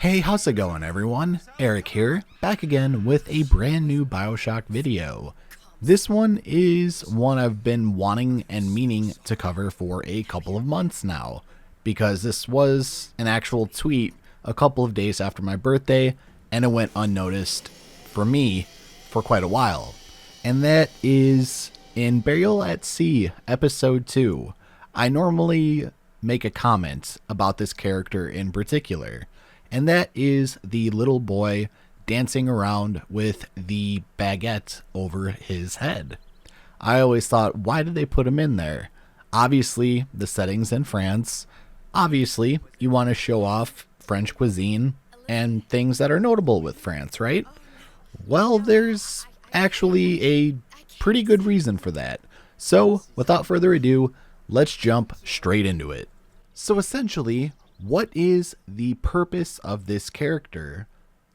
Hey, how's it going everyone? Erik here, back again with a brand new Bioshock video. This one is one I've been wanting and meaning to cover for a couple of months now, because this was an actual tweet a couple of days after my birthday, and it went unnoticed for me for quite a while. And that is in Burial at Sea, episode 2. I normally make a comment about this character in particular, and that is the little boy dancing around with the baguette over his head. I always thought, why did they put him in there? Obviously, the setting's in France. Obviously, you want to show off French cuisine and things that are notable with France, right? Well, there's actually a pretty good reason for that. So, without further ado, let's jump straight into it. So essentially, what is the purpose of this character?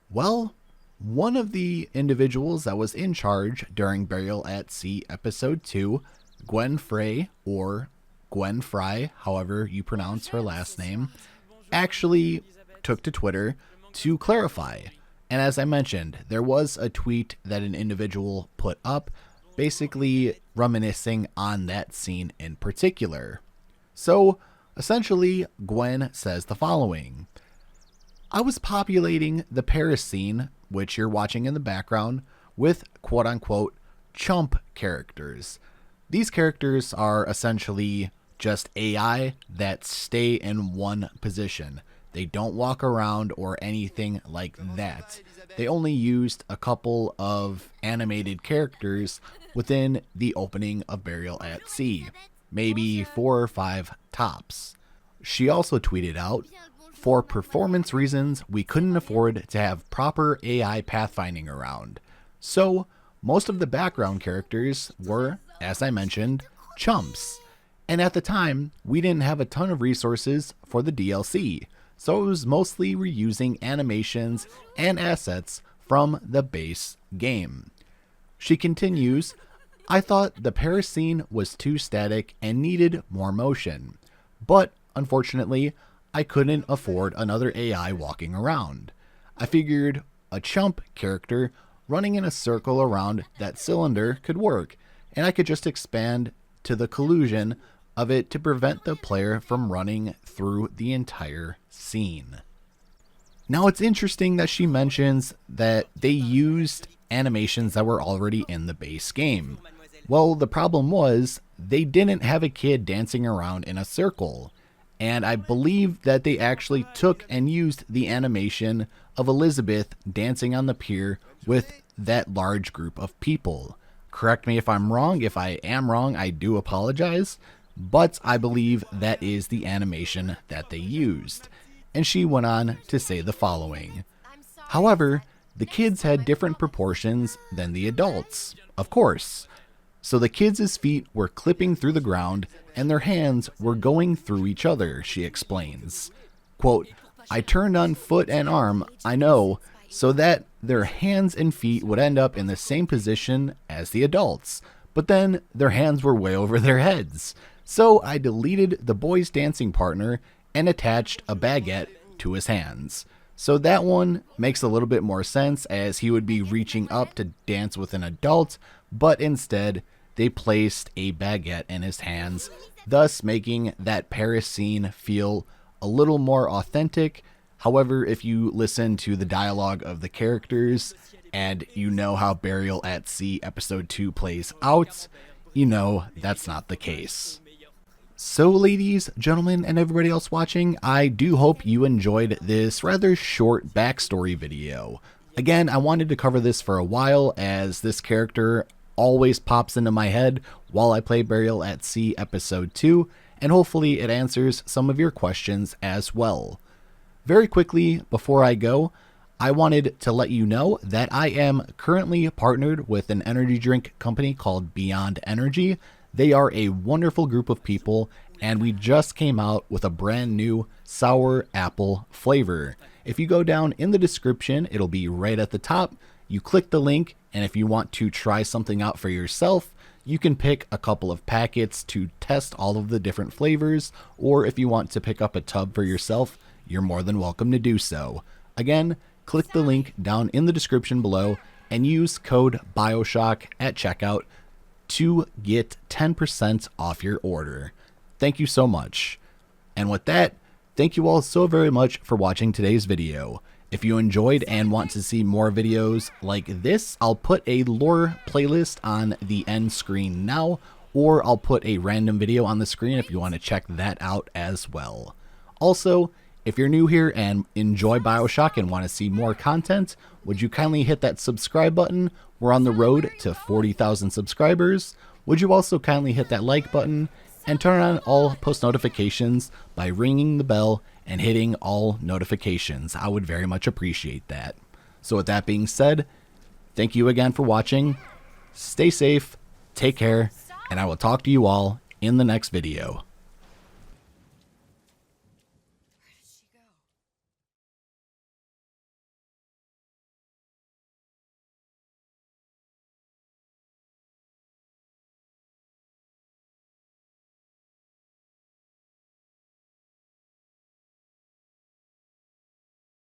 Well, one of the individuals that was in charge during Burial at Sea episode 2, Gwen Frey, or Gwen Fry, however you pronounce her last name, actually took to Twitter to clarify. And as I mentioned, there was a tweet that an individual put up, basically reminiscing on that scene in particular. So, essentially, Gwen says the following. I was populating the Paris scene, which you're watching in the background, with quote-unquote chump characters. These characters are essentially just AI that stay in one position. They don't walk around or anything like that. They only used a couple of animated characters within the opening of Burial at Sea. Maybe 4 or 5 tops. She also tweeted out, for performance reasons, we couldn't afford to have proper AI pathfinding around. So, most of the background characters were, as I mentioned, chumps. And at the time, we didn't have a ton of resources for the DLC, so it was mostly reusing animations and assets from the base game. She continues, I thought the Paris scene was too static and needed more motion, but unfortunately, I couldn't afford another AI walking around. I figured a chump character running in a circle around that cylinder could work, and I could just expand to the collusion of it to prevent the player from running through the entire scene. Now it's interesting that she mentions that they used animations that were already in the base game. Well, the problem was they didn't have a kid dancing around in a circle, and I believe that they actually took and used the animation of Elizabeth dancing on the pier with that large group of people. Correct me if I'm wrong. If I am wrong, I do apologize, but I believe that is the animation that they used. And she went on to say the following. However, the kids had different proportions than the adults, of course. So the kids' feet were clipping through the ground and their hands were going through each other, she explains. Quote, I turned on foot and arm, I know, so that their hands and feet would end up in the same position as the adults, but then their hands were way over their heads. So I deleted the boy's dancing partner and attached a baguette to his hands. So that one makes a little bit more sense, as he would be reaching up to dance with an adult, but instead they placed a baguette in his hands, thus making that Paris scene feel a little more authentic. However, if you listen to the dialogue of the characters and you know how Burial at Sea episode 2 plays out, you know that's not the case. So ladies, gentlemen, and everybody else watching, I do hope you enjoyed this rather short backstory video. Again, I wanted to cover this for a while, as this character always pops into my head while I play Burial at Sea episode 2, and hopefully it answers some of your questions as well. Very quickly, before I go, I wanted to let you know that I am currently partnered with an energy drink company called Beyond Energy. They are a wonderful group of people, and we just came out with a brand new sour apple flavor. If you go down in the description, it'll be right at the top. You click the link, and if you want to try something out for yourself, you can pick a couple of packets to test all of the different flavors, or if you want to pick up a tub for yourself, you're more than welcome to do so. Again, click the link down in the description below and use code Bioshock at checkout to get 10% off your order. Thank you so much. And with that, thank you all so very much for watching today's video. If you enjoyed and want to see more videos like this, I'll put a lore playlist on the end screen now, or I'll put a random video on the screen if you want to check that out as well. Also, if you're new here and enjoy Bioshock and want to see more content, would you kindly hit that subscribe button? We're on the road to 40,000 subscribers. Would you also kindly hit that like button and turn on all post notifications by ringing the bell and hitting all notifications? I would very much appreciate that. So with that being said, thank you again for watching. Stay safe, take care, and I will talk to you all in the next video.